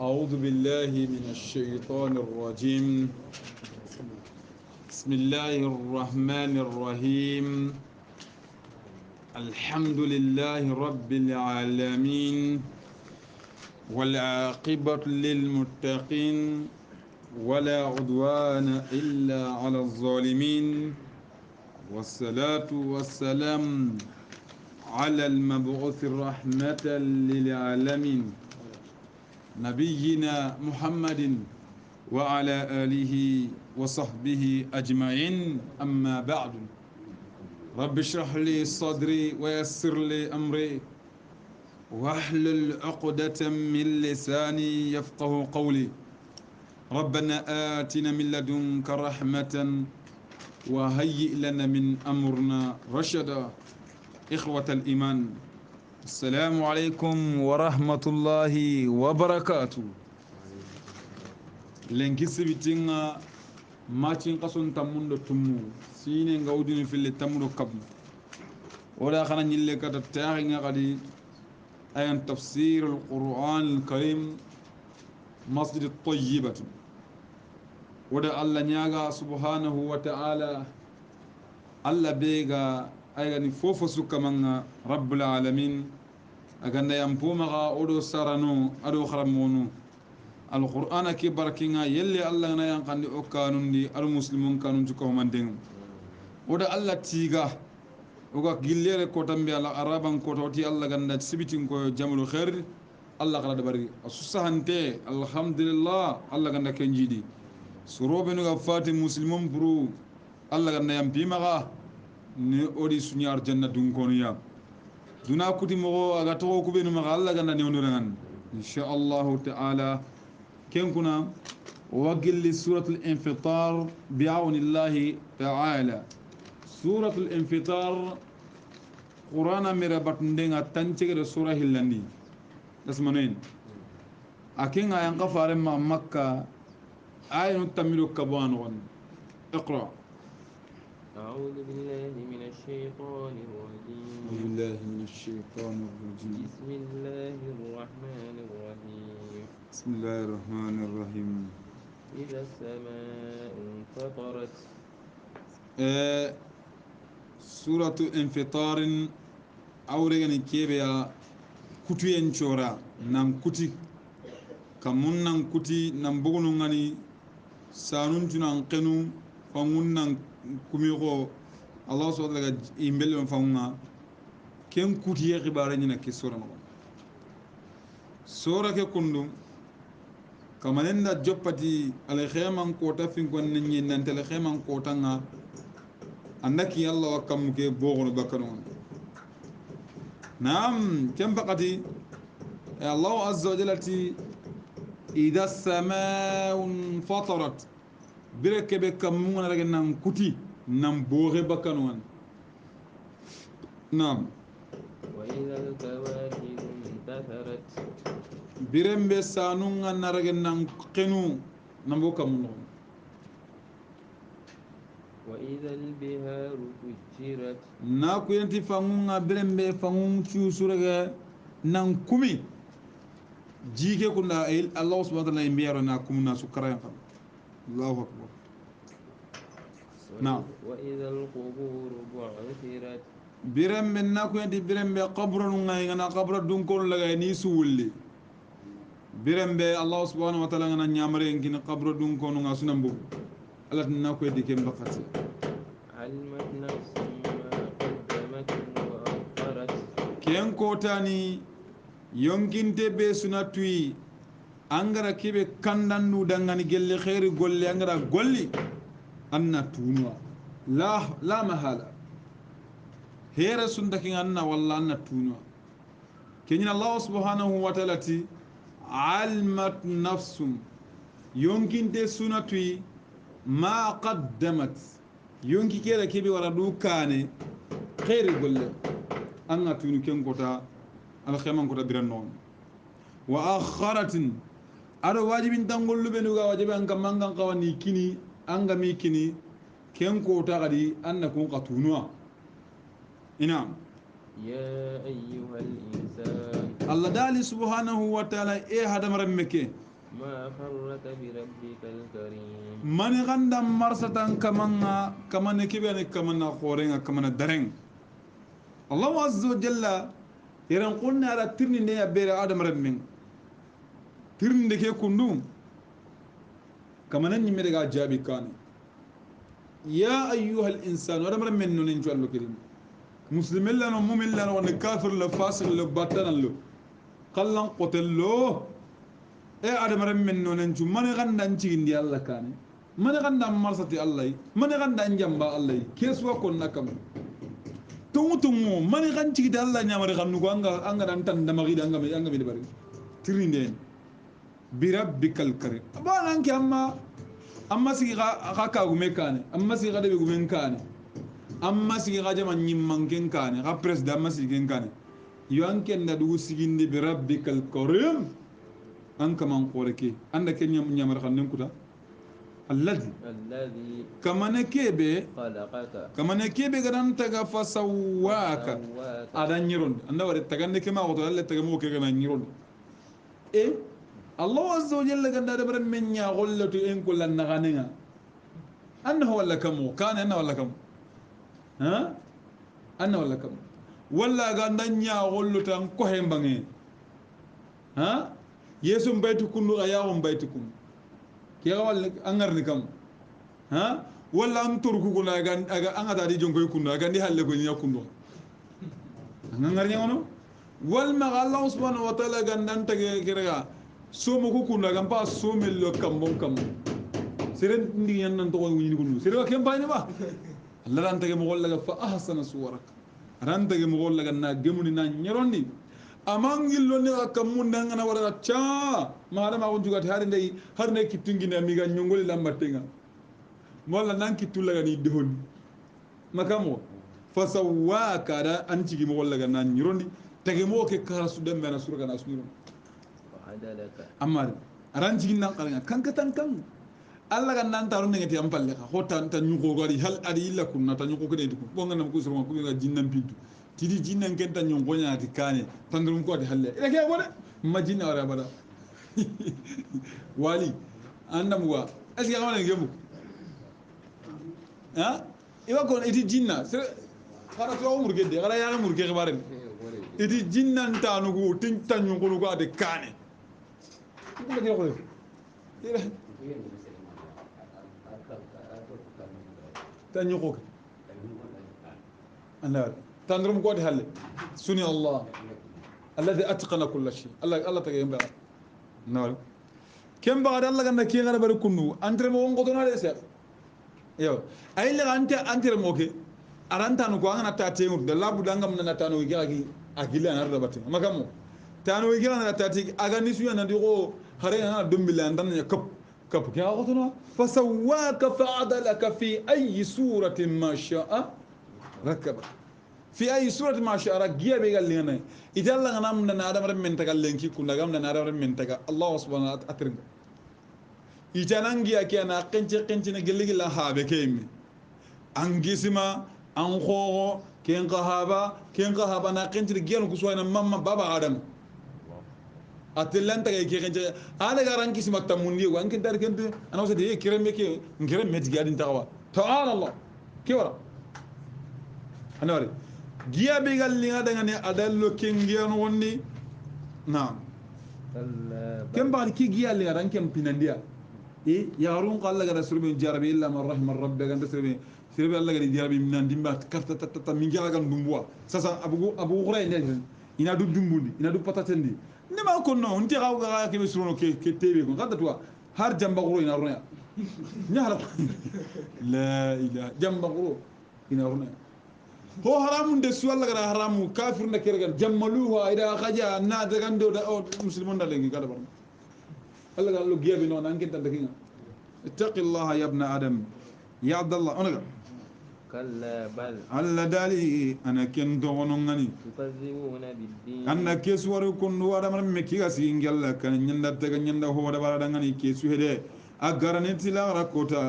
أعوذ بالله من الشيطان الرجيم. بسم الله الرحمن الرحيم. الحمد لله رب العالمين، والعاقبة للمتقين، ولا عدوان إلا على الظالمين، والصلاة والسلام على المبعوث رحمة للعالمين نبينا محمد وعلى آله وصحبه أجمعين. أما بعد، رب اشرح لي صدري ويسر لي أمري واحلل عقدة من لساني يفقه قولي. ربنا آتنا من لدنك رحمة وهيئ لنا من أمرنا رشدا. إخوة الإيمان، السلام عليكم ورحمة الله وبركاته. lenki sibitinga macin kasun tammundo tummu sine ngawdini fille tammudo kabmu wala khana nyille kata taxi nga kadi ayan tafsir alquran alkarim masjid at-tayyibah wada alla nyaga subhanahu wa ta'ala alla bega ayani fofo sukamanga rabbul alamin aganda yampumaga odo sarano ado kharamonu القرآن كي بركينا يلي الله نا ينقني أكانون دي المسلمون كانون تكو مندين ودا الله تيغا وغا غيلير كوتام بي الله عربان كوتوتي الله غندا سبيتين كو جاملو خير الله قال دبري اسسانتي الحمد لله الله غندا كنجيدي سروبن غا فاتي مسلمون برو الله غندا يام بيمغا ني اودي سنيار جنة دون كونيا دونا كوتي مغو اغا تو كو بينو مغا الله غندا نيونوران ان شاء الله تعالى. كن كنا وقل سورة الانفطار بعون الله تعالى. سورة الانفطار قرآن مربط ندينا تنتجر سورة هلندي اسمنين أكين آيان قفار مع مكة آية نتملو كبوان ون. اقرأ. أعوذ بالله من الشيطان الرجيم. أعوذ بالله من الشيطان الرجيم. بسم الله الرحمن الرحيم. بسم الله الرحمن الرحيم. إذا السماء انفطرت. سورة انفطار أورغني كيبيا كتوين شورا نام كتي كمون نام كتي نام بغنو غني سانون تنان قنو فمون نام كميغو الله سبحانه وتعالى إمبل فمونا كم كتي يغبارين نكي سورة نغن سورة كندو كمانين دا جوبتي على خيمان كوتا فينكوان ننين نانتل خيمان كوتا نا عندك يالله وكم كي بوغن بكرون. نعم كم بقتي الله عز وجل إذا السماء انفطرت برك بكمون رجنا كتي نم بوغ بكرون. نعم. وإذا الكواكب انتثرت. برم بسانون نرجنا قنو نبوكمون. وإذا البحار فجرت. ناكو ينتي فانغون برمبي فانغون تشوسورغا نانكومي جيكي كنا الله سبحانه وتعالى يميرنا ناكومنا سكرا الله أكبر. نعم. وإذا القبور بعثرت. برمبي ناكو ينتي برمبي قبر نغاينا قبر دونكون لغاي نيسولي برمبي الله سبحانه وتعالى نيامرين كنا قبر دونكون نغا سنمبو الله ناكو يدي كم بقتي. علمت نفس ما قدمت وأخرت. كين كوتاني يمكن تبي سناتوي angara kibe kandandu dangani gelle khairi golle angara golli anna tunwa la mahala hera sundaki anna walla anna tunwa kenyina Allah subhanahu wa ta'ala ti almat nafsum yumkin te sunatui ma qaddamat yonki kera kibe wara dukane khairi golle anna tunu ken kota al khaman kota birannon wa akharatin ado wajibin tangollu benu ga wajibi an kamangan qawani kini anga mi kini ken kota gadi anna kun qatunwa ina يا أيها الإنسان. الله دالي سبحانه وتعالى إيه هذا مرمك ما غرك بربك الكريم من غندا مرسة كمان كبير كمان خورين كمان درين الله عز وجل يرن قلنا على ترني نيا بير آدم رمين ترني دكي كندوم كمان نمرق جابي كان يا أيها الإنسان آدم رمين ننجو الله كريم مسلم لنا ومؤمن لنا ونكافر لفاسق لبطن له قلن قتل له إيه آدم رمين ننجو من غندا نجين دي الله كان من غندا مرسة الله من غندا نجنب الله كيسوا كنا كمان tungu mani kan cigi Allah nyamari kan nugo anga dan tan damagi anga mi bari tirinde bi rabbikal karim abana anki amma sigi ga ka gume kane amma sigi ga de gume kane amma sigi ga jama nyimman ken kane ga president amma sigi ken kane yo anke nda du siginde bi rabbikal karim anka man qoreke anda ken nyamari kan nenkuta الذي كما نكيبه خلقك كما نكيبه غدان تغا فسواك ادا نيرون اندا وري تغان كما وتو الله تغمو كغنا نيرون ايه الله عز وجل غندا دبر من نيا غلتو ان كل نغانيا انه ولا كم كان انه ولا كم ها انه ولا كم ولا غندا نيا غلتو ان كوهم بانغي ها يسوم بيتو كنو اياهم بيتو كنو kiya wal angar ni kam ha wala am turku kuna aga anga tadi jonkoy kunno aga ndi halle ko nya kunno angar nya wono wal ma Allah subhanahu wa ta'ala gandan tage kirega so mo ko kunno aga pa so mel lo kam siren ndi yan nan to ko ni kunno sire kem bayni ba Allah ran tage mo golla fa ahsana suwarak ran tage mo golla na gemuni na nyerondi amangillo ne akamun dangana wara cha maada ma on jugati har ne kitungi na miga nyongoli lambatenga molla nan kitulla ga ni dehon makamo fasawaka da anci mo walla ga nan nyirondi tege mo ke karasu dembe na surga na suniro adalaka amma aranci nan qalanga kanka tankan alla ga nan taru ngati am palle ka hota tan nyugo gari hal adi illa kunna tan nyugo kede ko bonga na ko surma ko ga jinnan pintu tidi jinnan kenta nyongo nyaati kane tandurum ko adi halle ila ke wala majina wala bada wali andam wa est-ce que xamane ngemu ha iwa kon iti jinna xara to umur gedde xara ya umur ke xibaren iti jinnan tanu go tin tanyu ko ko ade kane ko ke ko ila tanyu ko anda tandurum ko ade halle suni Allah الذي أتقن كل شيء الله تجيب بقى نقول كم بعد الله كنا كي غير بركنو أنتر مو قدونا ليس يو أي اللي أنتر مو كي أرانتانو كوانا نتاتيمور دللا بدانغ من نتانو يجي أكيد أنا ربطي ما كمو تانو يجي أنا نتاتي أغاني سوي أنا ديو هري أنا دم بلا أندنا كب كي أقولنا فسواك فعدلك في أي سورة ما شاء ركبك في أي سورة ما شاء رجيا بيقال لنا إذا الله نام من آدم رب من تقال لينكي كنا قام من آدم رب من تقال الله سبحانه أترم إذا نانجيا كي أنا كنتي نقول لك لا هابكيم أنجسما أنخو كين قهابا أنا كنتي رجيا نكسونا ماما بابا آدم أتلان تقال كي كنتي أنا كاران كيسما تموني وان كنت أركنت أنا وسدي كريم كي كريم متجادين تقوى تعال الله كي ورا أنا وري جيا بيقال لي هذا يعني أدلو كينجيان وني نعم كم بعد كي جيا لي هذا كم بيننديا إيه يارون قال لك رسول من جاربي إلا من رحم الرب عند سربي الله قال جاربي من عندهم بات كرت تت من جالا كان دمبوا ساسا أبو غراي نجد إنا دو دمبودي إنا دو بتاتندي نما كنا أنت غاو غايا كم يسرونه كي تبي كون كذا توا هر جنب غرو إنا رونا نهار لا إله جنب غرو إنا رونا هو حرام ده سؤال لغنا حرام كافر نكرجال جملوها إذا خجا نادران دو مسلمون دلني كذا برضه الله قال له جيبي نون أنك تدقينا اتق الله يا ابن آدم يا عبد الله أنا كلا بل الله دالي أنا كنت غنونغني تكذبون بالدين أنا كيسوار كن وارا من مكيا سينجلا كان يندا تغنيندا هو وارا بارا دغني كيسو هده أغارنتي لا راكوتا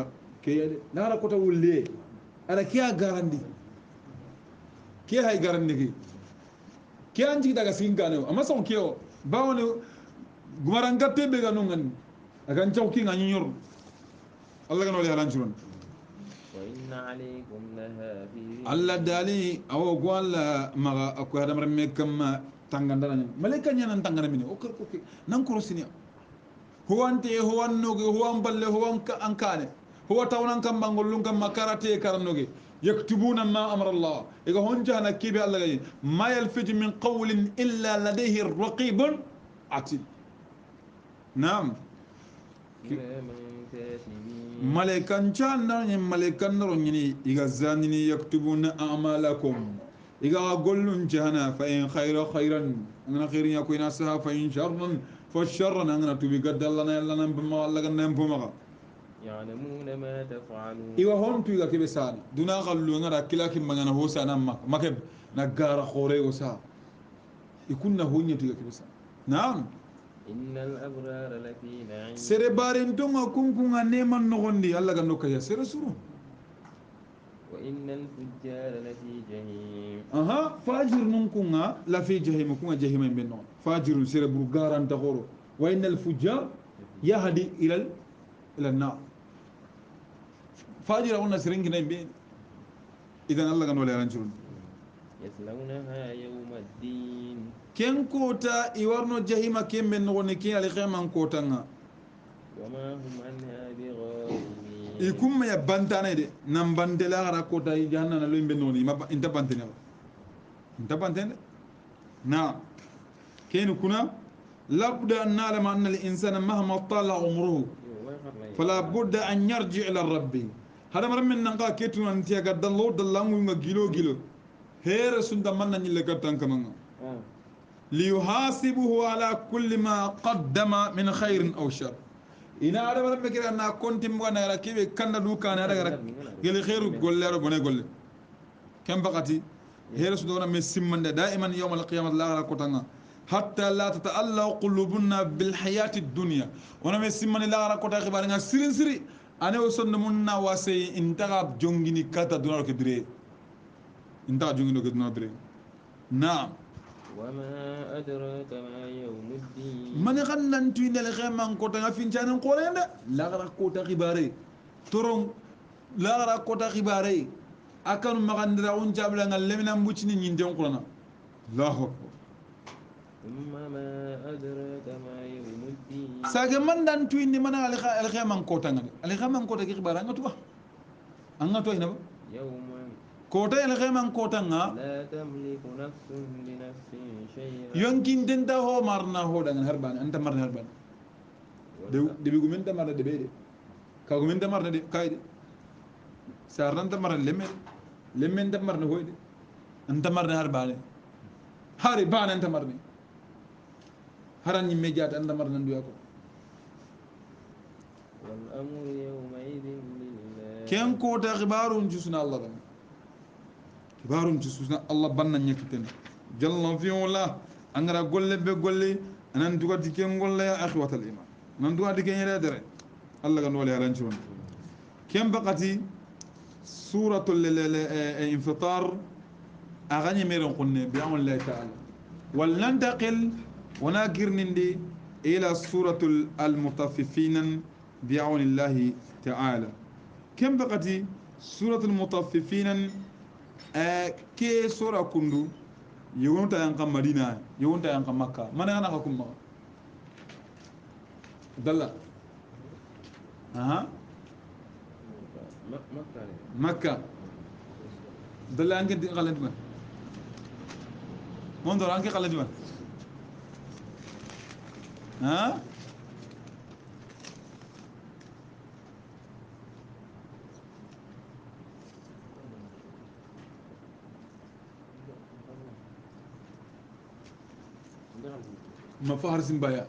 كي لا راكوتا ولي أنا كيا غارندي كي هاي غارندي كي أنجي دغا سينغانو أما سون كيو باونو غمارانغاتي بيغانونغن akan chawki nga nyor Allah kan wali halan churon وإن عليكم لحافظين Allah dali awo gwala maga akwa hadam ramme kamma tangandana ni malaika nyana tangana mini o kar ko nan korosini huwante huwannoge huwan balle huwan ankane huwa tawnan kam bangollun kam makarate karanoge yaktubuna ma amara Allah iga honja na kibe Allah gay ma yalfij min qawlin illa ladayhi raqibun atid nam كراما كاتبين malaikan channa ni malaikan ro ni iga zanini yaktubuna a'malakum iga gollun jahana fa in khayra khayran ngana khairin yakuna saha fa in sharran fa sharran ngana tubi gadallana yalla nan bima Allah gan nan buma يعلمون ما تفعلون iwa hon tu iga kebe sana duna qallu ngara kilaki mangana ho sana makeb na gara khore go sa ikunna honya tu iga kebe sana naam إن الأبرار لفي نعيم sere barin tonga kunkunga neman nogondi Allah gan nokaya sere suru وإن الفجار لفي جحيم aha fajir nun kunga la fi jahim kunga jahim ben non fajirun sere bur garan ta goro wa innal fujjar yahdi ila an-nar fajira wonna siringi nay be idan Allah gan wala ranjurun يصلونها يوم الدين ken kota iwarno jahima kembe no ne ke ali khama kota nga وما هم عنها بغائبين ikum ya bantane de nam bandela gara kota i janna na limbe no ni ma inta bantene inta bantene na ken kuna labda an na'lam anna al insana mahma tala umruhu fala budda an yarji ila rabbi hada mar min nan ka ketu nan tiya gadallo dallangu nga gilo gilo here sunda man nan le gatan kamanga ليحاسبه على كل ما قدم من خير أو شر إن هذا ما بكرة أنا كنت مغنى ركيب كنا دوكا أنا رك قال خير قول له ربنا قول له كم بقتي هي رسولنا مسمى دائما يوم القيامة لا ركوتنا حتى لا تتألق قلوبنا بالحياة الدنيا وانا مسمى لا ركوتا خبارنا سرين سري أنا وصلنا منا واسي انتغاب جونغيني كاتا دونا كدري انتغاب جونغيني كدري دري نعم وما أدراك ما يوم الدين من غنن توين الغيمان كوتا فين جانن قولين لا غرا كوتا خباري تورون لا غرا كوتا خباري أكن مغندرا اون جابلا لمنا مبوچني نيندون قرانا الله اكبر ثم ما أدراك ما يوم الدين ساغ من دان توين من الغيمان كوتا الغيمان كوتا خبارا ngatuba angato ina يوم كوتا الغيمان كوتا لا تملك نفس لنفس شيئا يمكن دنتا هو مارنا هو دان هربان انت مرنا هربان دبي غومن تمارنا دبي كا غومن تمارنا دي كاي دي سارن تمارنا لمن تمارنا هو دي انت مرنا هربان هاري بان انت مرني هران ني ميجات انت مرنا ندوياكو والأمر يومئذ لله كان كوتا خبارون جسنا الله دان خبارون جسنا الله بننا نيكتن جل في الله انغرا غولي بي غولي انان دوغاتي كين غولي يا اخوه الايمان نان دوغاتي كين يرا دري الله كان ولي على نشون كم بقتي سوره الانفطار اغني ميرن قلنا بيعمل الله تعالى ولننتقل وناكرنندي الى سوره المطففين بعون الله تعالى كم بقتي سوره المطففين كي سوره كندو يونتا ينقى مدينة يونتا ينقى مكة من أنا أقول مكة دلّا مكة دلّا أنك قلت من منظر أنك قلت من ما فهر سنبايا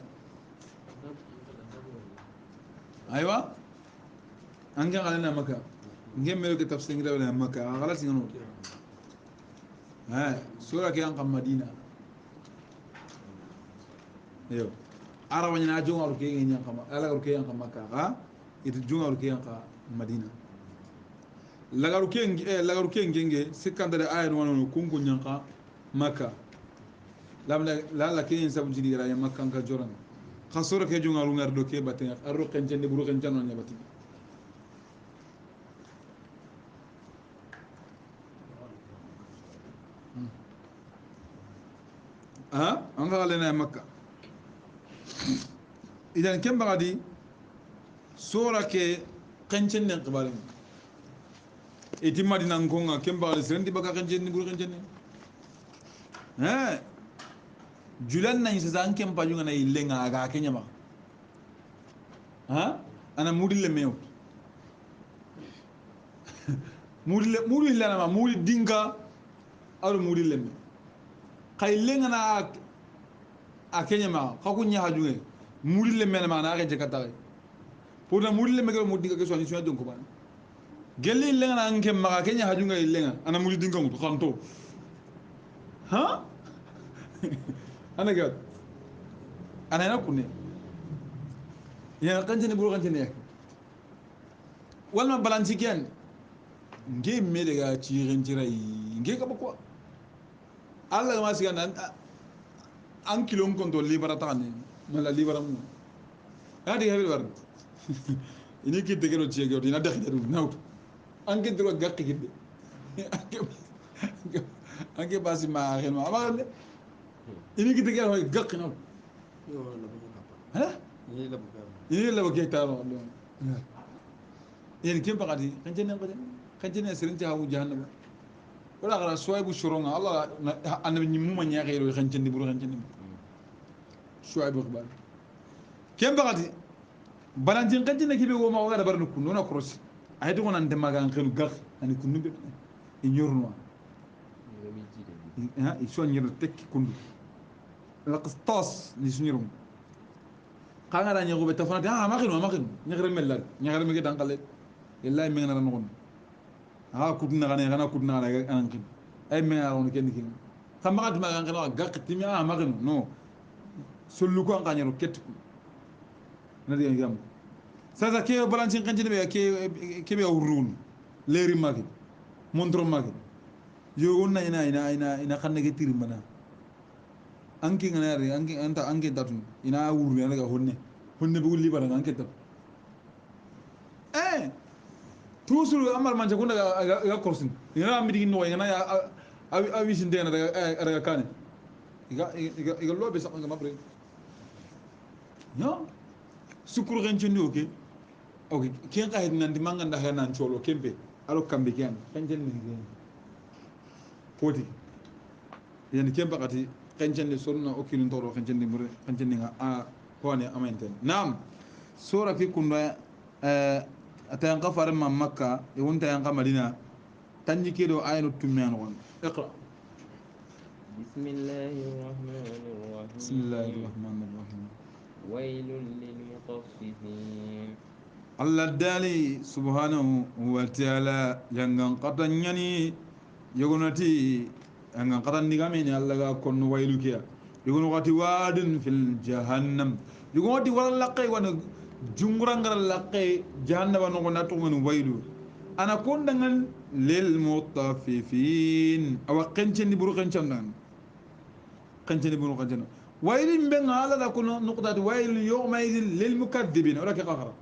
أيوة أنك قالنا مكة نجيب ملك تفسير ولا مكة خلاص ينو سورة كيان قم مدينة يو عربنا ناجون على كيان قم على كيان قم مكة يتجون على كيان قم مدينة lagaru ken genge sikanda da ayar wani kungu nyanka maka la ken sabu jini ra makka ka joran khasura ke junga rungar do ke batenga arro kencende buru kencano nya batin anga galena makka idan kem bagadi sura ke kencende qibalen iti madina ngonga kem bagadi serendi baka kencende buru kencende julan nan sa kem pajunga na illenga aga kenya ma ana mudille mew mudille na ma mudi dinka aru mudille me kaylenga na a kenya ma kakunya hajunge mudille me na ma na ga jekata pour na mudille me ga mudinga ke so ni so don ko ban gelli illenga na ngem ma kenya hajunga illenga ana mudi dinka mutu kanto ana gad ana na kunne ya kanjene buru kanjene walma balanci ken nge me daga cirin jirai nge ka bakwa Allah ma siga nan an kilon kon to libara ta ne mala libara mu ya diga bil war ini ki dege no ciege dina dakh du nawt an ke dro gakki gidde an ke basi ma xel ma amale ini ki dege no gakki nawt ha ini la bakay taro yen kim bakati kanjene kanjene serinti hawu jahannama wala gara suwaibu shuronga Allah annabi nyimu ma nyaxero kanjene buru kanjene suwaibu khbar kim bakati balantin kanjene kibe go ma wala barnu kunno na cross ay to nan demaga an xelu gax ani kunnu be inyorno iso nyir tekki kundu la qistas ni sunyirum kanga da nyago be tafana makinu nyagre melal nyagre mi dan kale illahi mi ngana non kudna kana kudna anan kin ay mi ngana on ken kin kam ma duma kan kana gakti mi makinu no sulu ko an kanyaro ketku na di ngam sasa ke balanci kanjine be ke be urun leri magi montro magi yogon na ina xanne ke tiri mana anki ngana yari anki datun ina wuru yana ga honne be wulli bana anki dat toujours amal manja ko ga korsin ina mi digi no ngana ya awi sin dena daga kane iga lobe sa nga mabre no sukuru ganchoni oke ken ka hedna ndi manga nda hena cholo kembe alo kambe ken kanjen ni poti yani kemba kati kanjen ni sonna okilun toro kanjen ni mure kanjen ni a hone amainten nam sura fi kunda atayan qafar ma makka e wonta yan madina tanji kedo ayno tummen won iqra bismillahir rahmanir rahim waylun lil mutaffifin Allah dali subhanahu wa ta'ala jangan qatanyani yogonati jangan qatan digame ni Allah ga konno waylu kiya yogonati wadin fil jahannam yogonati wala laqay wana jungurangara laqay jahannama no natu men waylu ana kondangan lil mutaffifin awa qencheni buru qenchandan qencheni buru qenchan waylin ben ala da kono nuqtat wayl yawma idin lil mukaththibin wala ka qara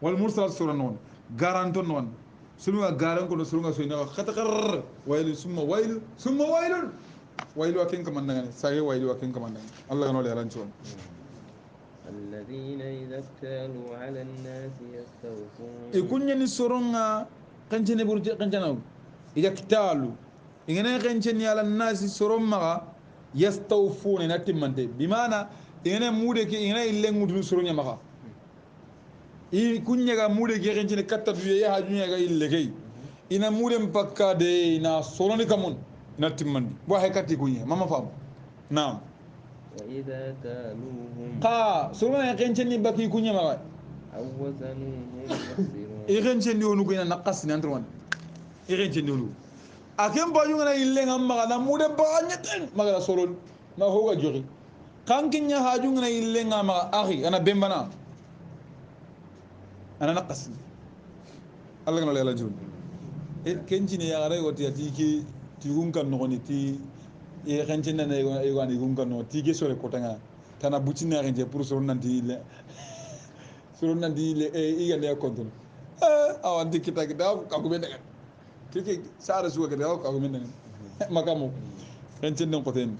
wal mursal sura non garanton non sunu garan ko sunu so ina khatakar wayl summa waylu akin kamandan sage waylu akin kamandan Allah no le ranchon الذين إذا اكتالوا على الناس يستوفون يكون يعني سرنا كنجني برج كنجناو إذا اكتالوا إننا كنجني على الناس سرنا ما يستوفون نتمنى بمعنى إننا مودك إننا إلا مودن سرنا ما يكون يجا مودك كنجني كتر بيا هجوم يجا إلا كي إننا مودن بكا ده إننا سرنا كمون نتمنى واه كتي كوني ما فهم نعم وإذا كالوهم سرنا كنجني بكي كوني ما أو وزنوهم يخسرون إيرنجني ونوكينا نقصني أنتروان إيرنجني ونو أكيم بايونا إلين هم مغانا مودة بانيتين مغانا سولون ما هو جوري كان كنيا هاجونا إلين هم أخي أنا بمبنا أنا نقصني الله كنا لا جون كنجني يا غري وتي تيكي تيغون كان نغني تي إيرنجني أنا يغاني يغون كان نو تيجي سوري كوتانا tana buci na nje pour so nanti le so nanti le e ya ne kontu awan dikita kita ka ko men kike sara suwa ka ka ko men makamo kencin den qoten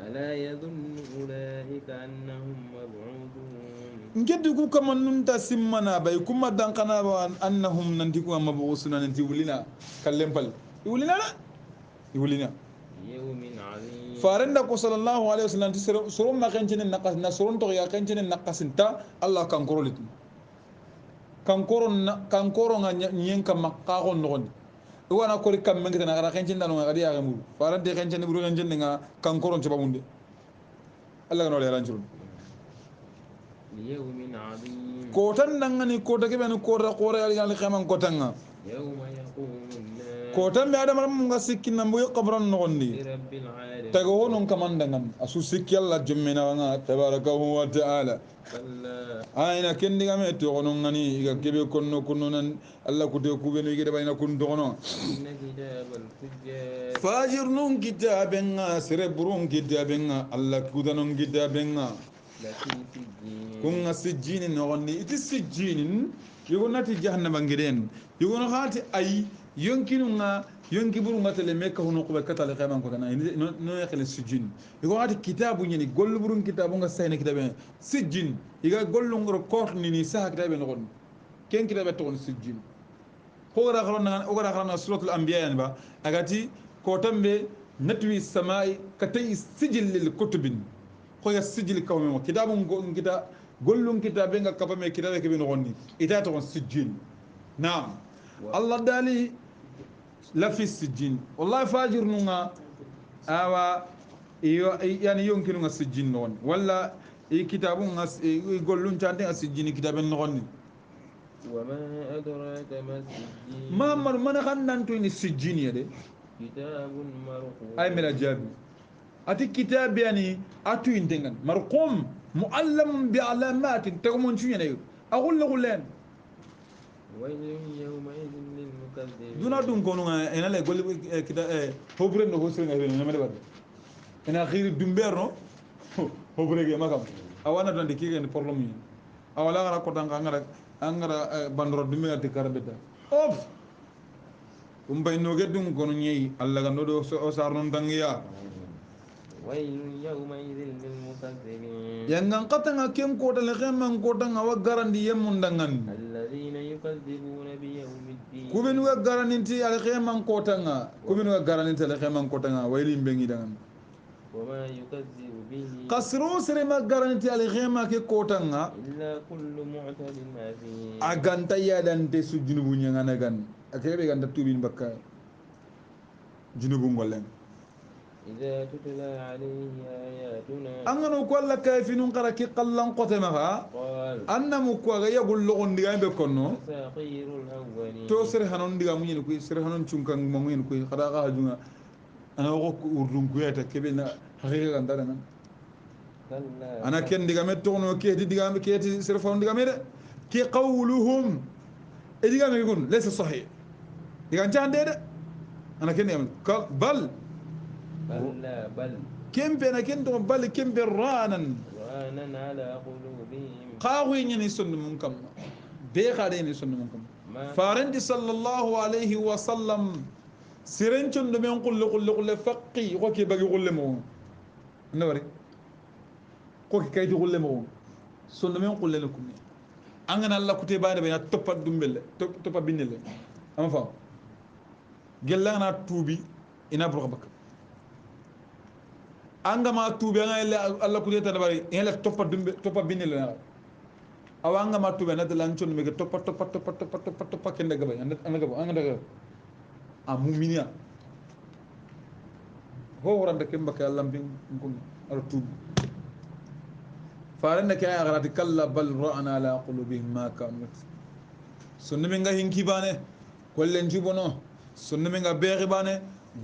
ألا يظن أولئك أنهم مبعوثون ngeddi ku kama nun ta simmana bay kuma dan kana ba annahum nanti kuma mabusuna nanti wulina kallem pal wulina la wulina يوم عظيم farenda ko sallallahu alaihi wasallam ti soro ma kencin naqas na soron to ya kencin naqasinta Allah kan korolit kan koron nga nyen kam maqaqon non wana ko rikam mengita na gara kencin danu ngadi ya gamuru farante kencin buru kencin nga kan koron coba munde Allah kan wala rancul ليوم عظيم kotan nangani kota ke ben kota qore al khaman kotanga يوم يقوم الناس kotan be adam ram nga sikki nambu qabran nogondi لرب العالمين tago honon kamandangan asu sikki Allah jummina nga tabarakahu wa ta'ala كلا ayna kendi game to gonon ngani iga kebe konno kunnonan Allah kute kubeno igede bayna kun dogono إن كتاب الفجار fajir nun kitabenga sere burun kitabenga Allah kudanon kitabenga لفي سجين kunga sijjini nogondi iti sijjinin yogonati jahannama ngeden yogono hati ay yonkinunga yonki burunga tele meka hono ko katale kayman ko tan no yakale sijjin yogo hati kitabu nyini gollu burun kitabu nga sayna kitabe sijjin iga gollu ngoro kort ni sa kitabe nogon ken kitabe to sijjin ko gara kharana suratul anbiya yani ba agati ko tambe natwi samai katay sijil lil kutubin ko ya sijil kawme kitabu ngita gollum kitabe nga kapame kitabe ke ben gonni ita to sijjin naam Allah dali la fi sijjin wallahi fajir nunga awa yani yonkinu nga sijjin non walla kitabu nga gollum tande sijjin kitabe ngonni وما أدراك ما السجين ما مر من غنن تو ni sijjin yade كتاب مرقوم ay mela jabi ati kitab yani atu intengan marqum muallam bi alamat tagmun chunyane aqul len ويل يومئذ للمكذبين duna dun kono ena le gol kita hobre no hosre na na mele bad ena khiri dumber no hobre ge makam awana tan de kigen problem ni awala ngara ko tanga ngara bandoro dumbe ati karbeta of bay no ge dun kono nyei alla ga no do o sar non tangiya ويل يومئذ للمكذبين yangan katanga kem ko dal xeman ko tanga wa garandi yemun dangan الذين يكذبون بيوم الدين kubenu ga garaninti al xeman ko tanga kubenu ga garaninti al xeman ko tanga wayli mbengi dangan وما يكذب به kasro sere ma garaninti al xema ke ko tanga إلا كل معتد أثيم aganta yadante su junubu nyangana gan akebe ganda tubin bakka junubu ngolen إذا تتلى عليه آياتنا angano ko alla kayfinun qara ki qallan qotema ha قال annamu ko ga yagul logon diga be konno أساطير الأولين to sere hanon diga munyen ko sere hanon chunkan munyen ko khada ga hajunga ana ko urdun ko yata kebe na haqiqa kan dana كلا ana ken diga me tono ke diga me ke sere fon diga me de ki qawluhum e diga me gon laysa sahih diga jande de ana ken yam bal كلا بل كم بين كنت بل كم برانا رآنا على قلوبهم قاوي ني سن منكم بي خارين سن منكم فارند صلى الله عليه وسلم سيرنچون دم قل فقي وكي باغي قول مو نوري كوكي كايدي قول مو سن من قول لكم angana Allah kute baane be na toppa dumbele toppa binele am fa gelana tubi ina burabaka anga ma tube nga Allah kute tan bari ela toppa binele na awanga ma tube na dalan chon me toppa kende gaba anga daga amuminia ho waranda kemba ka Allah bin kun ala tube faranna ka ya garati kalla bal ra'ana ala qulubihim ma kanu sunna me nga hinki bane gollen jubono sunna me nga beexi bane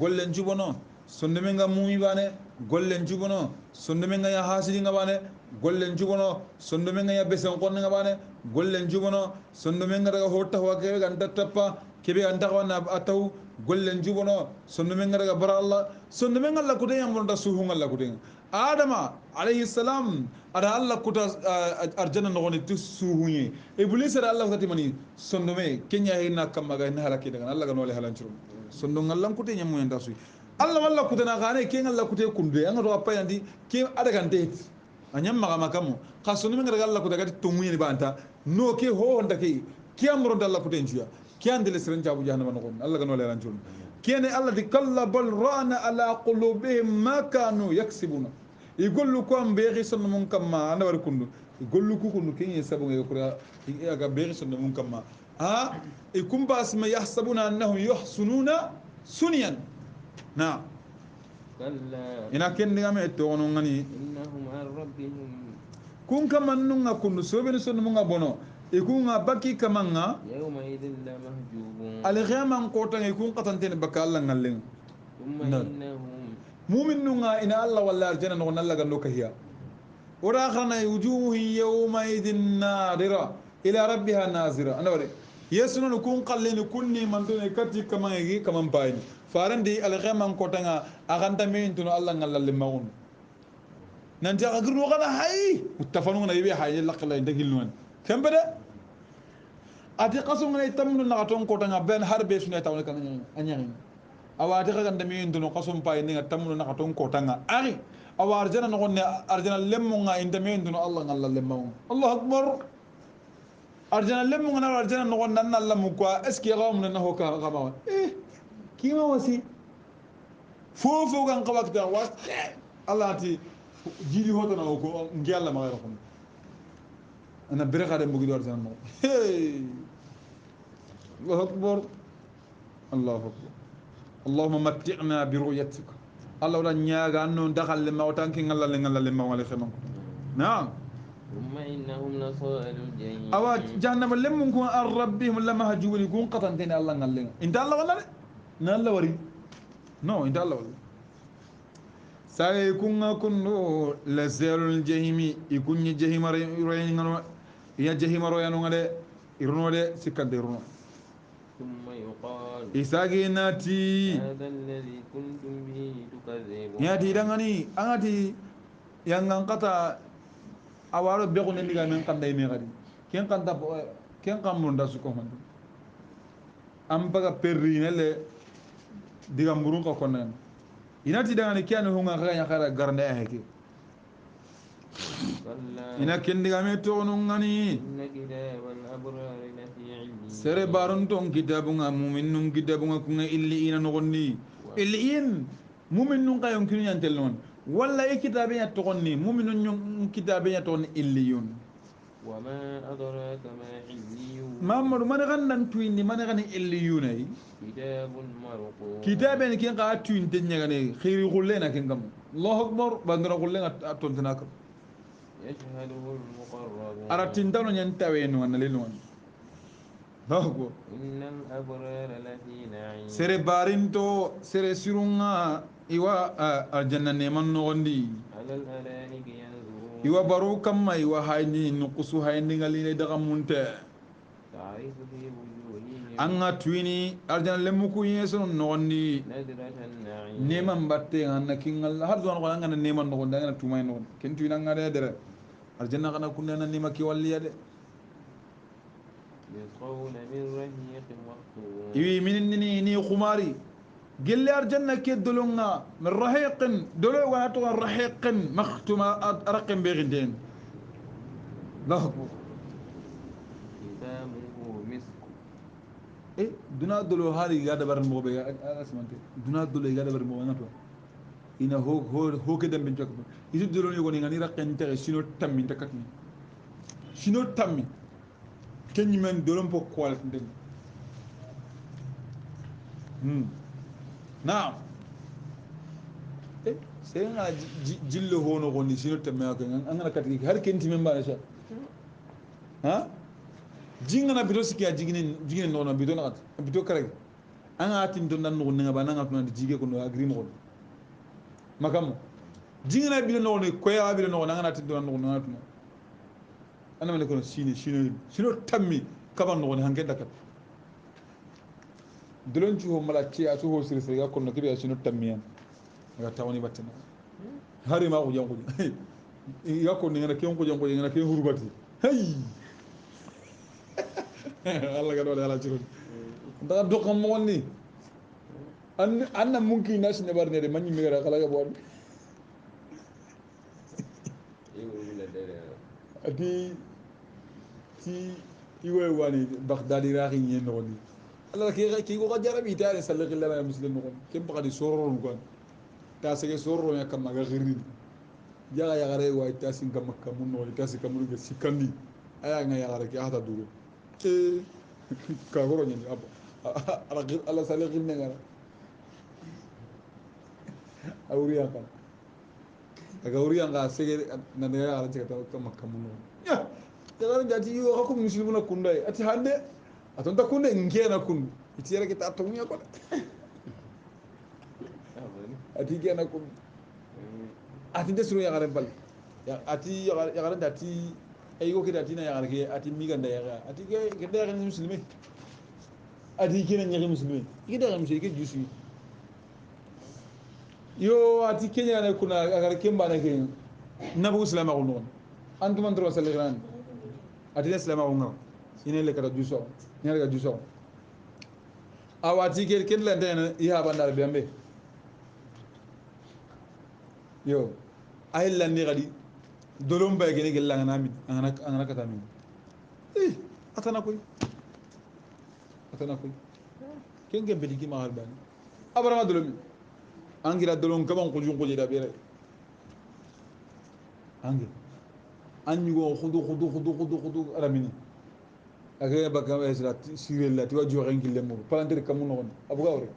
gollen jubono sunna me nga mumi bane gollen jubono sunna me nga ya hasidi nga bane gollen jubono sunna me nga ya besen qon nga bane gollen jubono sunna me nga daga hotta wa ke ganta tappa kebe anta wana ataw gollen jubono sunna me nga daga bara Allah sunna me nga Allah kudenya mon da suhu Allah kudenya adama alayhi salam ada allah kuta arjana no woni tusuhunye iblis ada allah kati mani sondome kenya hina kamaga hina halaki daga allah ganole halancuru sondo ngallan kute nyamu yanda su allah walla kutana gane ke ngalla kute kunde anga do appa yandi ke ada gante anyam maga makamu khasonu ngara allah kuta gati tungunye ni banta no ke ho honda ke amro dalla kute njuya ke andele seren jabu jahannama no allah ganole halancuru kene allah di kalla bal rana ala qulubihim ma kanu yaksibuna igollu ko am beexi sonno mun kamma anda war kundu igollu ku kundu kenye sabu ngi ko aga beexi sonno mun kamma ha ikum basma yahsabuna annahum yuhsununa sunyan na كلا ina kendi game to wono ngani إنهم عن ربهم kun kamannunga kundu sobeni sonno mun bono ikunga baki kamanga يومئذ لمهجوبون alghaman kota ngi kun qatantene bakka allah ngallen ثم نعم. إنهم mumin nunga ina allah walla arjana no nalla gando kahiya ora khana wujuhu yawma idin nadira ila rabbiha nazira ana wale yesuno kun qalleni kunni man done katti kamangi kaman bayni farandi al ghaman kotanga aganta min tuno allah ngalla limagun nan ja agru gana hay muttafanu na yibe hay laqla ndagil non kembede ati qasum na tamnu na ton kotanga ben harbe sunay tawne kan anyang awati ka ganda mi nduno qasum pay ni tamuno na ton kotanga ari awa arjana no gonne arjana lemmo nga inda mi nduno allah ngalla lemmo allah akbar arjana lemmo nga arjana no gonne nan allah mu ko eski gawm na ho ka gaba kima wasi fofo gan qawakta was allah ti jili hoto na ko ngi allah ma gayro ko ana bere khade mbugi do arjana no hey allah akbar allah akbar اللهم متعنا برؤيتك الله ولا نياغا انو دخل لما وتانكي نغلا لما ولا خمم نعم ثم إنهم لصائل الجحيم اوا جهنم لم نكون ربهم لما هجوا يكون قطنتين الله نغلا انت الله ولا نالله وري نو انت الله ولا سيكون كنو لزال الجحيم يكون جحيم رين يا جحيم رويانو غدي يرنو دي سكندرنو ثم يقال isagi nati هذا الذي كنتم به تكذبون nyati dangani angati yang ngangkata awaro beko ne ndiga men kanda ime gadi ken kanda ken kamunda suko man am baga perri nele diga mburun ko konen inati dangani kiano hunga kanya khara garnde heke كلا ina ken ndiga me to no ngani إن كتاب الأبرار لفي عليين sere barun ton kitabunga mu'minun kitabunga kunga illi ina no gonni illi in mu'minun kayon kinu yantel non walla e kitabe ya to gonni mu'minun kitabe ya to illiyun وما أدراك ما عليون mamadu man gandan tuindi man gani illiyunai كتاب مرقوم kitabe ni ken ka tuinte nyagane khiri gullena ken gam allahu akbar bandara gullena atontana kam يشهده المقربون aratin dawno nyantawe no analelo Bago إن الأبرار لفي نعيم sere barinto sere sirunga iwa aljanna neman no gondi على الأرائك ينظرون iwa baru kamma iwa hayni nukusu hayni ngali daga munte تعرف في وجوههم anga tuini aljanna lemuku yeso no gondi نذرة النعيم neman batte anna kingal har do ko ngana neman no gondi ngana tumay no ken tuina ngade dere aljanna kana kunna nema ki walliyade يسقون من رهيق مختوم iwi minni ni khumari gelle arjanna ke dolonga min rahiqin dolo wa to rahiqin makhtuma arqim beginden lahu ختامه مسك duna dolo hali ga dabar mo be asmante duna dolo ga dabar mo ngato ina ho ke dem bin jok isu dolo ni woni ngani raqen tere sino tammi takatni sino tammi kenni men dolon po kwal den naam sai nga jillo hono gonni sino tammi ak ngana katiki har kenti men bana sha ha jingana bido sikia jigine no bido na bido kare anga atin don nan no nga bana nga tuna jige ko no agri mo makam jingana bido no ne ko ya bido no nga atin don no nga tuna ana mele ko sino tammi kaban no ne hanke dakat dolon ci ho mala ci asu ho sir sir ga ko no kibe sino tammi ga tawni batina hari ma ko jango ya ko ni ngana ken ko jango ngana ken hurubati hey Allah ga do ala ci da do kam mo ni anna mungkin nas ne barne de manni mi gara kala ga bon ati ti iwe wani baghdadi rahi nyen no ni Allah ki ko jarabi tare sallallahu alaihi wasallam no kem bagadi sorro ko ta sege sorro ya kam maga girin jaga ya gare wa ta sin kam mun no ta sin kam ga sikandi aya nga ya gare ki hata duro ka goro nyen Allah sallallahu alaihi wasallam awriya kan aga awriya nga sege na ne ya gare ta kam mun no ya gara jati yo ko muslimuna kundai ati hande atonta kunde ngena kun itiyere kita atomuya ko ati gena kun ati desuru ya garan bal ya ati ya garan dati ayo kita ati na ya garke ati miganda ya ati ke da garan muslimi ati kina nyaki muslimi ke da garan muslimi ke jusu yo ati kenya na kuna agar kemba na ke nabu islam ko non antum andro sallallahu ati islam ko ngam ine le kata juso ne le juso awati ke ken la den iha bandar bembe yo ay landi gadi dolom bay gene gel ngana mi ngana kata mi atana koy ken gem be digi ma halban abrama dolom angira dolom kaban ko jungo da bere angi anyugo khudu aramini aga baka esra sirella tiwa jo rengi lemu palantere kamun non abuga wore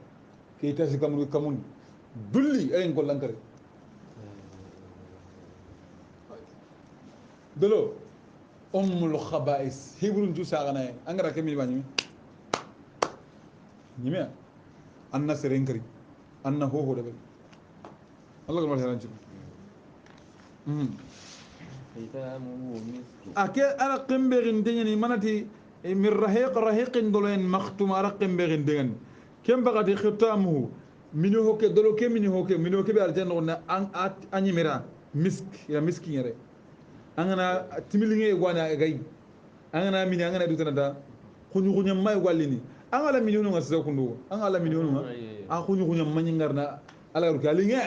ke tasi kamun dulli ay ngol lankare dolo ummul khaba'is hibrun tu sagana angara kemi bani nyime anna serenkari anna ho de Allah ko heran ci ake ara qemberin dengani manati min rahiqin dolen maktum ara qemberin dengan kem bagati khitamuhu minu hoke dolo ke minu hoke be aljanna wonna an anyimira misk ya miskingere angana timilinge gwana gay angana mini angana dutana da khunyu may gwalini angala minu no ngasa kundu angala minu no a khunyu manyi ngarna ala ruka linge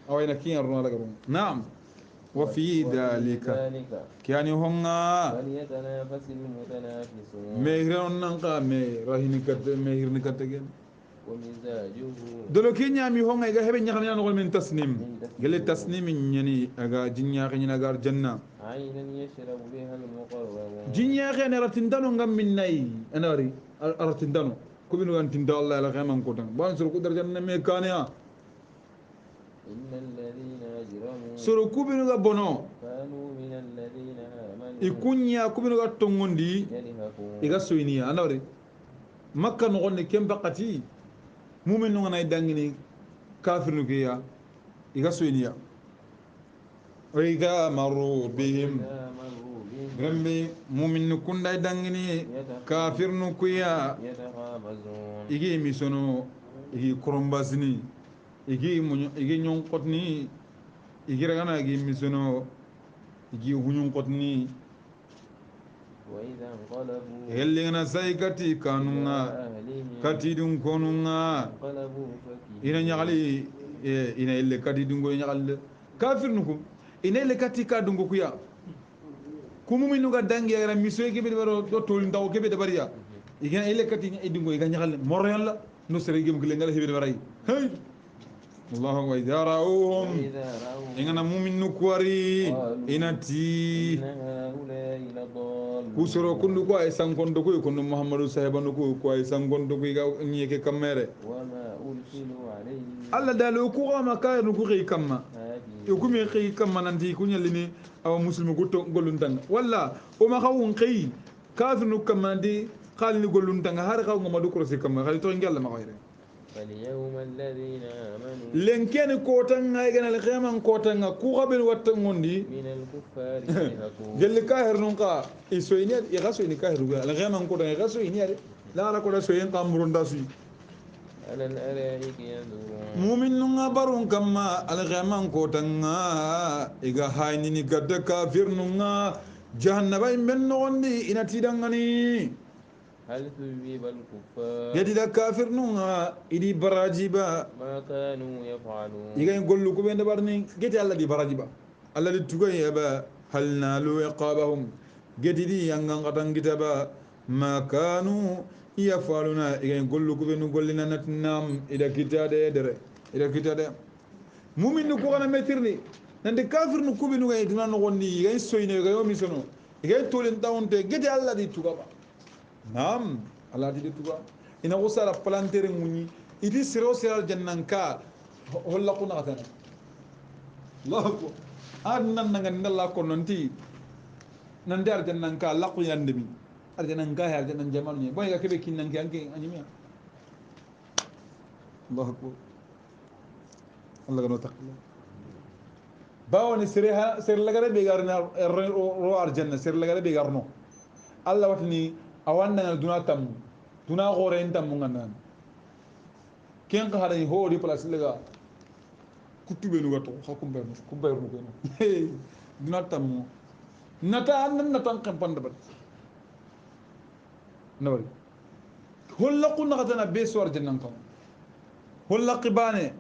awayna kiyan runa daga rum na'am وفي ذلك كان هنا فليتنافس المتنافسون مهرون نقا مهرين كت مهرين كتجن ومزاجه دلوكين يامي هنا إذا هبين يخلينا نقول من تسنيم قال التسنيم يعني أجا جنيا خلينا نقار جنة عينا يشرب بها المقربون جنيا خلينا رتندانو غم من ناي أنا أري رتندانو كبينو أن تندال الله لخير من كوتان بان سرقو درجة ميكانيا إن الذين أجرموا سورو كوبينو غبونو كانوا من الذين آمنوا إكونيا كوبينو غتونغوندي إيغا سوينيا أنا أري مكة نغني كم بقتي مؤمن نغني دانغني كافر نكيا إيغا سوينيا وإيغا مروا بهم رمبي مؤمن نكون دانغني كافر نكيا يتغامزون إيغي ميسونو إيغي كرومباسني igi nyon kotni igi ragana igi misono igi hunyon kotni وإذا انقلبوا yellingana sai kati kanunga kati dun konunga انقلبوا ina فكهين nyagali ina elle kati dun go nyagal kafir nukum ina elle kati ka dun go kuya kumu minu ga dangi ara miso ke be baro do tol ndaw ke be de bariya igana elle kati dun go iga nyagal moro yalla no sere gem gele ngala hebe baray hey الله وإذا رأوهم إننا مؤمن نكوري إنتي كسرو كندو كوا إسان كندو كوا كندو محمد صاحب نكوا كوا إسان كندو كوا نيجي كمرة وما أرسلوا عليه الله دالو كوا ما كاي نكوا كي كم يكون يكي كم ننتي كوني لني أو مسلم كتو قلنا ولا وما خاون كي كافر نكم ننتي خالي نقولون تانغ هار خاون ما دكتور سكم خالي تونجي الله ما غيره فاليوم الذين آمنوا لنكن كوتان غايغنا الخيمان كوتان كو قبل واتغوندي من الكفار يضحكون جل كاهر نونقا يسويني يغاسويني كاهر الخيمان كوتان يغاسويني لا لا كودا سوين قامرون داسوي على الأرائك ينظرون mumin nunga barun kamma alghaman kotanga iga haynini gadda kafir nunga jahannaba imben nogondi ina tidangani هل ثوب الكفار gedi da kafir nunga idi barajiba ما كانوا يفعلون iga gollu ko bende barni gedi alla di barajiba alla di tugay aba hal nalu iqabahum gedi di yangan katangita ba ma kanu yafaluna iga gollu ko benu gollina natnam ida kitade dere ida kitade mumin nu ko kana metirni nande kafir nu kubi nu gay dina no wonni gay soyne gay o misono gay tolen tawonte gedi alla di tugaba nam alla di tuga ina usara plantere munyi idi siro sira jannanka holla kuna katana allah ko adnan nanga ndalla ko nonti nande ar jannanka laqu yandemi ar jannanka ya jannan jamal ni boy ga kebe kinnan anke anyimiya allah ko allah gano takla bawoni sirha sir lagare be garna ro ar janna sir lagare be garno allah watni awanna duna tam duna gore entam munganan ken ka hada ho di place lega kutube nu gato hakum berno ku berno ko duna tam nata annan natan kan panda bat nawri holla kunna katana be sor jannan ko holla qibane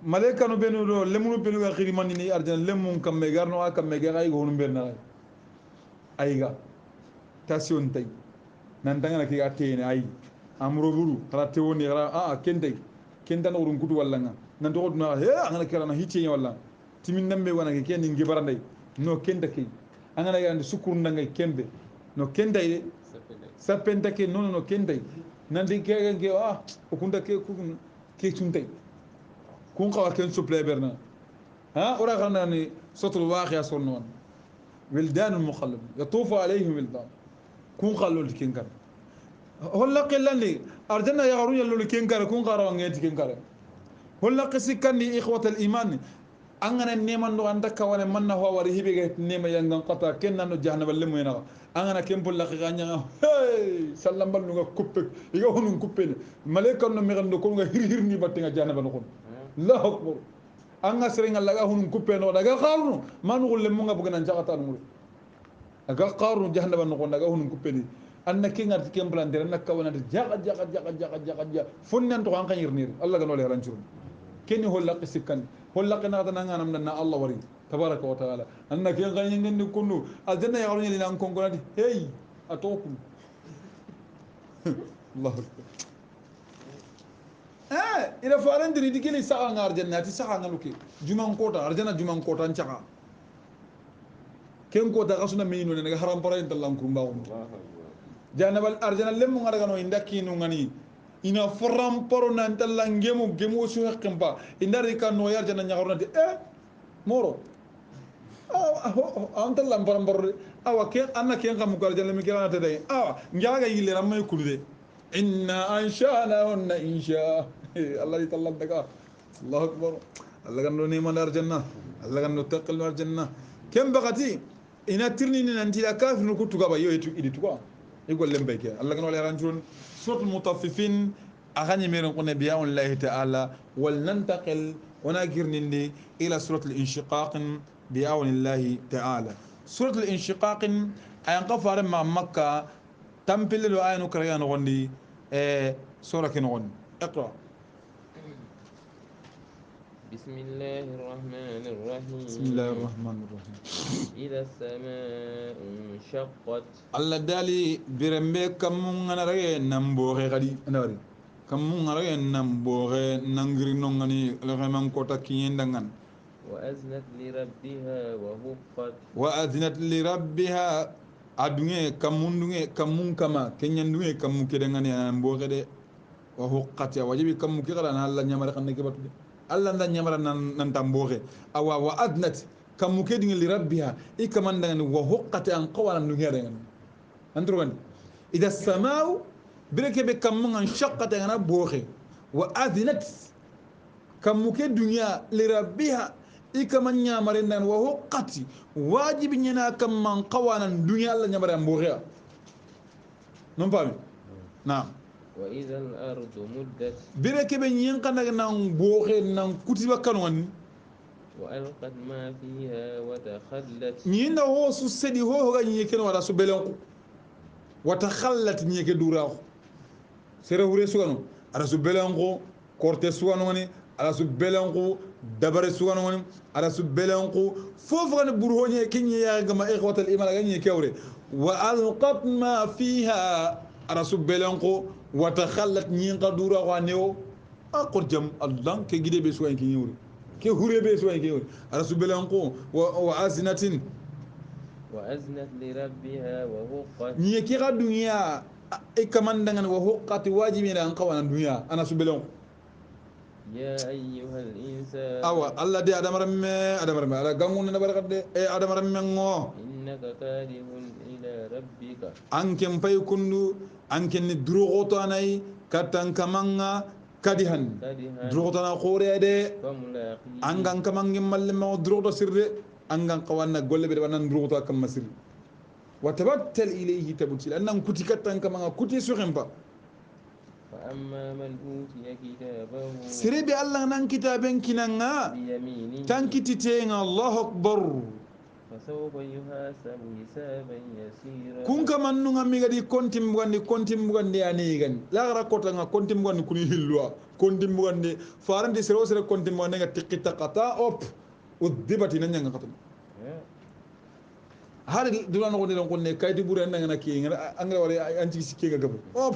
malaika no benu do lemunu benu ga khiri man ni arjan lemun kam me garno akam me ga ay go hunu berna ayga tasyon tay nan tangana ki atene ay amro buru kala tewoni kala kente kenta no urun kutu walla nan to duna he angana kala na hicce walla timin nambe wana ke ken ngi barande no kenta ke angana yande sukur ndangay kembe no kenta ide sapenta ke no kenta nan di ke o kunda ke tuntay kun qawa ken suple berna ora kana ni sotul waqiya sonnon wildan mukhallab yatufu alayhim wildan kun qallu kinkar holla qillani arjanna yagharu yallu kinkar kun qara ngeti kinkar holla qisikani ikhwat al-iman angana neman do anda kawane manna ho wari hibe ga nema yangan qata kenna no jahannama lemu yana angana kempul la ganya hey sallam ballu nga kuppe iga honun kuppe malaika no mi gando ko nga hir ni batinga jahannama no kon allahu akbar anga serenga laga honun kuppe no daga qarnu manu gulle mu nga bugana jagata mu aga qarnu jahannama no kon daga honun kuppe ni anna kinga kemplan der nak kawana jaga funnan to an kan yirnir allah ga no le rancuru kenni holla qisikan holla qina tan ngana namna allah wari tabaraka wa taala anna ken ganyen ngi kunu aljanna ya warni lan kon gonati hey atoku allah ila faran diri dikili sa'a ngar jannati sa'a ngaluki juman kota arjana juman kota ncaka ken kota kasuna meyino ne haram para intallan kurumbawo janabal arjana lemu ngara no indakinu ngani ina foram poro nan talla ngemu su hakimba indari kan no yar jana nyagarna de moro am talla param poro awa ke anna ke ngam ko jana mi kirana de njaga yille ramay kulude inna anshana hunna insha allah talla daga allah akbar allah gando ni man arjanna allah gando taqal arjanna kem bagati ina tirni nan tila kafir no kutuga ba yoy idi tuga يقول لهم بيك الله قال يرانجون سورة المطففين أغني من نبياء الله تعالى ولننتقل وناقر نندي إلى سورة الانشقاق بأعون الله تعالى سورة الانشقاق أين قفر مع مكة تمثل له آية نكريان غني سورة كنغن اقرأ بسم الله الرحمن الرحيم بسم الله الرحمن الرحيم إذا السماء انشقت الله دالي برمبي كم من رأي نمبوغي غدي نوري كم من رأي نمبوغي نغري نغني لغمان كوتا كيين دنغن وأذنت لربها وهقت وأذنت لربها أدنى كمون كمون كما كنيان دنى كمون كدنغني نمبوغي دي وهقت يا واجبي كمون كيغلا نالا نيامر خاني كباتو الله ندا نيامر نان تامبوغي أوا وأذنت كمون كدنغ لربها إي كمان دنغن وهقت أن قوالا نغير دنغن أنتروغن إذا السماء بركة بكمون انشقت أنا بوغي وأذنت كمون كدنيا لربها ikaman nyamare nan wa huqqati wajibi nyana kam man qawanan dunya Allah nyamare mbogia non pami na وإذا الأرض مدت bire kebe nyen kana nan boxe nan kutiba kanwan وألقت ما فيها وتخلت nyinda ho su sedi ho ga nyeke wala su belenko wata khallat nyeke duraho sere hure sugano ara su belenko korte sugano woni ara su belenko dabare sugano woni ara su belenko fofu kan burho nye kinye ya gama ikhwatal iman ga nyeke wure wa alqat ma fiha ara su belenko wata khallat nyinka duraho anewo akor jam allah ke gide be suwan kinye wure ke hure be suwan kinye wure ara su belenko wa azinatin وأزنت لربها وهقت nyeke ga dunya e kamandangan wa huqqati wajibi na an kawana dunya ana su belon يا أيها الإنسان awa allah de adamaramme ala gangun na barakade e adamaramme ngo إنك كادح إلى ربك anken pay kundu anken ni durogoto anai katan kamanga kadihan كادحا durogoto na khore de فملاقيه angan kamangi malle ma durogoto sirre angan kawanna golle be wanan durogoto kam masir وتبتل إليه تبتل أنهم كتي كتان كما كتي سوغنبا فأما من أوتي كتابه سريبي الله نان كتابين كنانا بيمينه تان كتي تين الله أكبر فسوف يحاسب حسابا يسيرا كون كمان نوغا ميغادي كونتي مغاندي انيغان لا غرا كوتاغا كونتي مغاندي كوني هيلوا كونتي مغاندي فارندي سيرو سيرو كونتي مغاندي تيكي تاكاتا اوب وديباتي نانغا خاتم hari dula no gonde ko ne kayti buru en ngana ki ngana angre wala anti sikki ga gabo op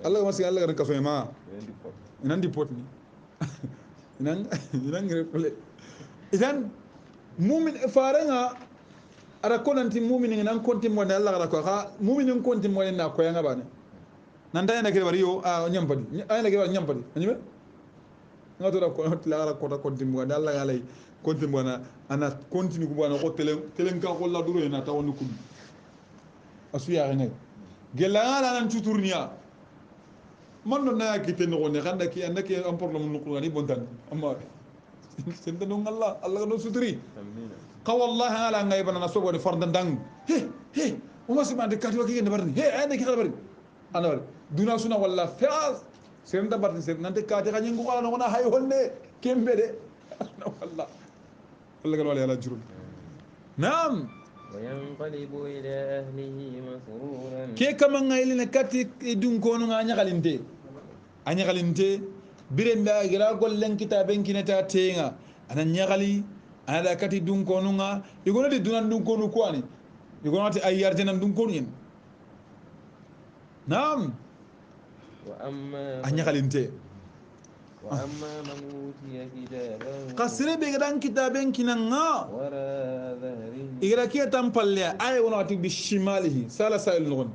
allah wasi allah ran kaso ma inan di pot ni inan ngre pole idan mu'min faranga ara konanti mu'min nan konti mo ne allah ra ko ha mu'min konti mo na ko yanga bane nan dayna ke bari yo a nyampadi ayna ke nyampadi anyime ngato da ko la ra ko ta konti mo ne allah yalay konti mo na ana continue ko bana ko telen ka ko la duro ina ta wonu kum asu ya ngay gela la nan tuturniya man non na kite no ne xanda ki andake am problème no ko ni bontan amma senda no ngalla allah no suturi amina ka wallahi ala ngay bana so woni fardan dang he o wasi man de kati wa ki ne barni he ay ne ki xala bari ana bari duna suna walla faas senda barni sen nante kati xa ngi ko ala no na hay honne kembe de wallah الله قال على جرم نعم وينقلب إلى أهله مسرورا كي كمان غايلنا كاتي دون كونو غانيا غالينتي انيا غالينتي بيرن دا غرا غول لن كتابن كينتا تيغا انا نياغالي انا دا كاتي دون كونو غا يغونا دي دون دون كونو كواني يغونا تي اي يارتنا دون كونو ين نعم وأما انيا غالينتي وأما من أوتي كتابه قصري بيغدان كتابن كينغا وراء ظهره إذا كي تنبالي أي ونواتي بشماله سالا سايل نغن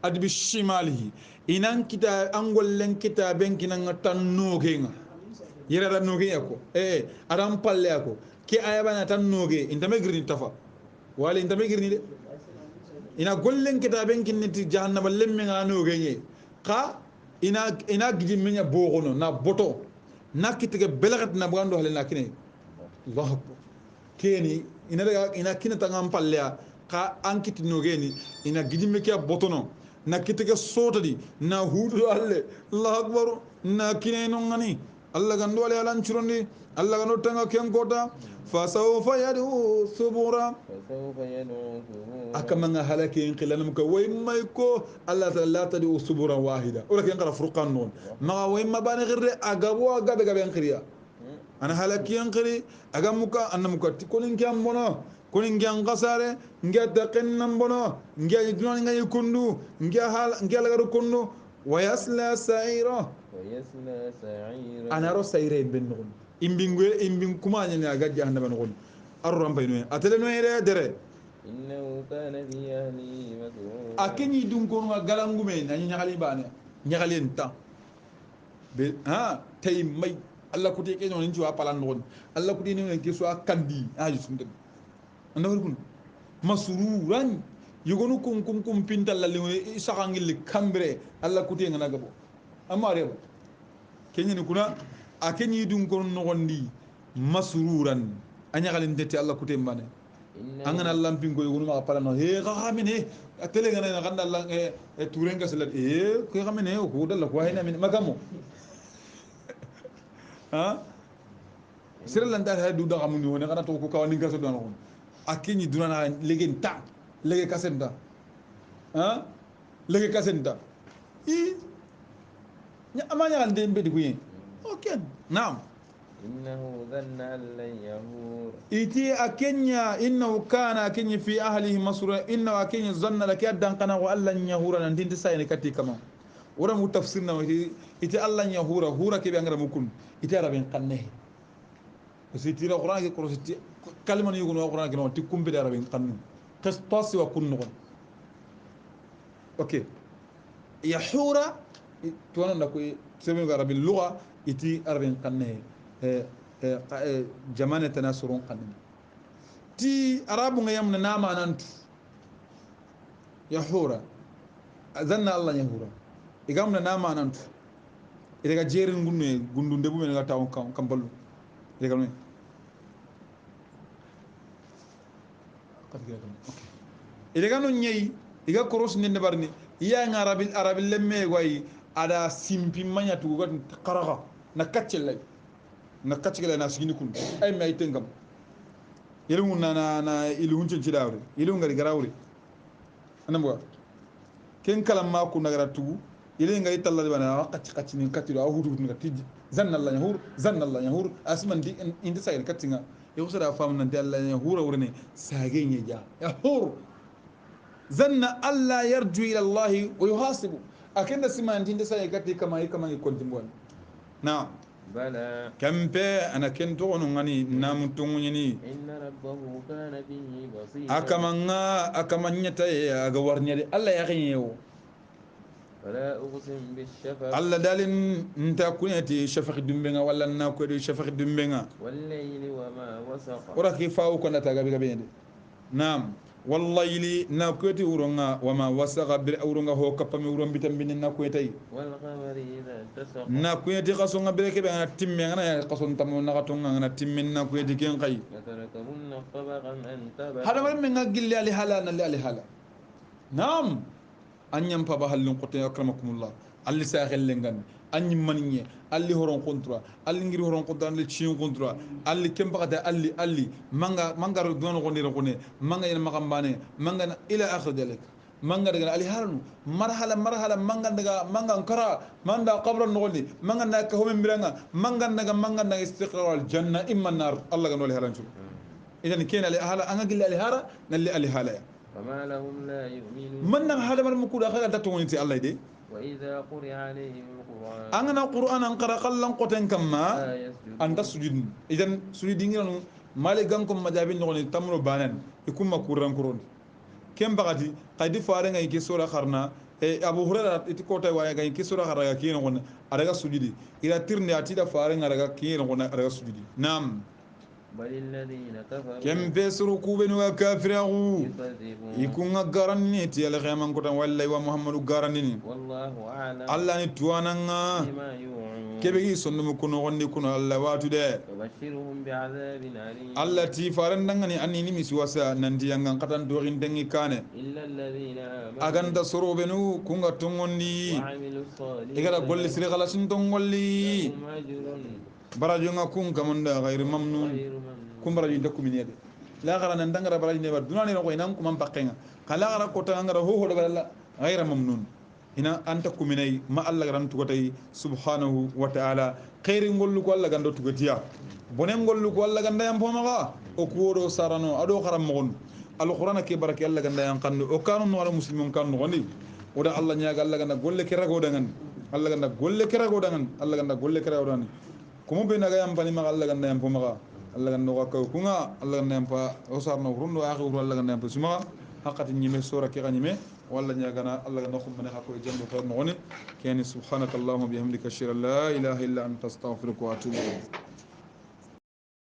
أدي بشماله إنان كتا أنغول لن كتابن كينغا تنوغينا يرى نوغي أكو أدام بالي أكو كي أيبانا تنوغي إنتا مغرين تفا والي إنتا مغرين دي إنا غول لن كتابن كينغا جهنم لمن نوغي قا إنا جدي منيا بوغنو نا بوتو nakitege belagat na bugando hale nakine allah akbar keni ina kina tangam palya ka ankiti nogeni ina gidime ke botono nakitege sotadi na hudu alle allah akbar na kine no ngani allah gando ale alan churondi allah gando tanga ken kota fasawfa yadu subura akamanga halaki inqilanum ka way may ko allah ta'ala tadi subura wahida wala ken qara furqan non ma way ma bani girre agabo agabe gabe inqiriya ana halaki inqiri agamuka annamuka konin kyam bono konin gyang qasare ngia taqennam bono ngia dunan ngai kundu ngia hal ngia lagaru kundu wayasla sa'ira ana ro sayre ben non imbing kuma nyanya ga jahannama non arram bayno atele no ere dere innahu kana fi ahli masrura akenyi dun ko nga galangume na nyaali bane nyaali enta be ha tay may alla kuti ke non ci wa palan non alla kuti ne ke so akandi aji sunde andawar kun masruran yugonu kum pintal lalle sakangil kambre alla kuti ngana gabo amma rew kenyi ni kuna akenyi dun ko no gondi masruran anya galin tete alla kuti mbane angana lampin ko yugunu ma pala no he ga min he atele ngana na ganda lang e turen ga salat e ko ga min he ko dalla ko hayna min magamo ha sira lan dal ha du da gamu ni wona kana to ko kawani ga so don ko akini dunana legen ta lege kasenda ha lege kasenda i nya amanya ande mbedi kuyen okay naam إنه ظن أن لن يهور إتي أكنيا إنه كان أكنيا في أهله مسرور إنه أكنيا ظن لك يدان كان وألا يهور أن دين تساين كتي كمان ورا متفسرنا إتي ألا يهور هورا كي بيعمر مكون إتي ربين قنه بس إتي القرآن كي كروس كلمة يقولون القرآن كي نقول تكون بدأ ربين قنه قسطاس وكون نقول أوكي يهورا توانا نقول سبب ربين اللغة إتي ربين قنه جمانة تناصرون قنن تي أرابون يمنا ناما ننتو يحورا ذن الله يحورا إقامنا ناما ننتو إذا جيرن غندون دبو من غتاون كمبلو إذا كانوا إذا كانوا نيي إذا كروس نندبرني يا عرب لمي واي ada simpi manya tu gat qaraga nakatchel nakatchel na sigini kun ay may tengam yelu na ilu hunche chidawre ilu ngari garawre anamwa ken kalam ma ku nagara tu ile ngai talla bana qatch qatch ni katido ahudu ni katiji zanna Allah yahur asman di indi sayil katinga yusra fam nan Allah yahura wurne sagenya ja yahur zanna alla yarju ila Allah wa yuhasibu akenda siman indi sayil katti kama konti mbon na بلى كم بي أنا كنت غني نام تونيني إن ربه كان به بصيرا أكما نيتاي أغورني الله يغنيو فلا أقسم بالشفق الله دالين انت كنتي شفق دمبنا ولا ناكو شفق دمبنا والليل وما وسق وراكي فاو كنا تاغابي غبيندي نعم والليل ناكوتي ورونغا وما وسق بر اورونغا هو كبامي ورون بيتام بين ناكوتي والقمر إذا اتسق ناكوتي قصونغا بريكي بي انا تيمي انا قصون تامو نغاتونغا انا تيمي ناكوتي كين خاي لتركبن طبقا عن طبق هذا من غيل لي حالا نلي حالا نعم أنيم بابا هلون قطن أكرمكم الله اللي ساخل لنغان أني منيه اللي هرون كونترا اللي غير هرون كونترا اللي تشيون كونترا اللي كم بقى اللي مانغا ردوان غوني مانغا ين مغامباني مانغا إلى آخر ذلك مانغا دغنا علي هارنو مرحله مانغا دغا مانغا انكرا ماندا قبر نغولي مانغا نك هم ميرانغا مانغا دغا استقرار الجنه اما النار الله غنو لي هارنشو اذا كاين علي هالا انا قال لي هارا نلي علي هالا فما لهم لا يؤمنون من هذا مرمكو اخر تتونتي الله دي وإذا قرئ عليهم القرآن أنا القرآن أنقرأ قلن قتن كما أنت سجود إذن سجودين لانو مالي غانكم مجابين نغني تمرو بانن يكون مكورن كورون كم بغادي قد فارن يكي سورة خرنا أبو هريرة إتكوتا ويا غاين كي سورة خرنا كي نغن أرجع سجودي إذا ترني أتيدا فارن أرجع كي نغن أرجع سجودي نعم بل الذين كفروا كم بيسرو كوبن وكافروا يكون غارني تي الخيمان كوتان والله ومحمد غارني والله أعلم الله نتوانا بما يوعون كبيري سنم كونو غني كونو الله واتو ده فبشرهم بعذاب أليم الله تي فارن دغني اني نيمي سواسا نندي يانغان قطان دوغين دغي كانه إلا الذين آمنوا اغان دا سورو بنو كونغا تونغوندي وعملوا الصالحات إيغالا غولي سري خلا سنتون غولي لهم أجر براجونغا كون كاموندا غير ممنون غير ممنون كوم براجو دكو مينيدي لا غرا نندغرا براجو نيبر دوناني نكو ينام كوم باقينا خلا غرا كوتا غرا هو دغلا غير ممنون هنا أنت كميني ما الله غرام تغتي سبحانه وتعالى خير ngollu ko Allah gando tugatiya bonen ngollu ko Allah ganda yam fomaga o kuodo sarano ado kharam mon alquran ke barake Allah ganda yan kanno o kanu no wala muslimun kanno woni oda Allah nyaaga Allah ganda golle ke rago dangan Allah ganda golle ke rago dangan Allah ganda golle ke rago dangan kumo be naga yam bani ma Allah ganda yam fomaga Allah ganda ko kunga Allah ganda yam pa o sarno rundo akhiru Allah ganda yam suma hakati nyime sura ke ganime ولا نياغنا الله نخم من حكو جنب خير نغني كان سبحانك اللهم وبحمدك اشهد ان لا اله الا انت استغفرك واتوب اليك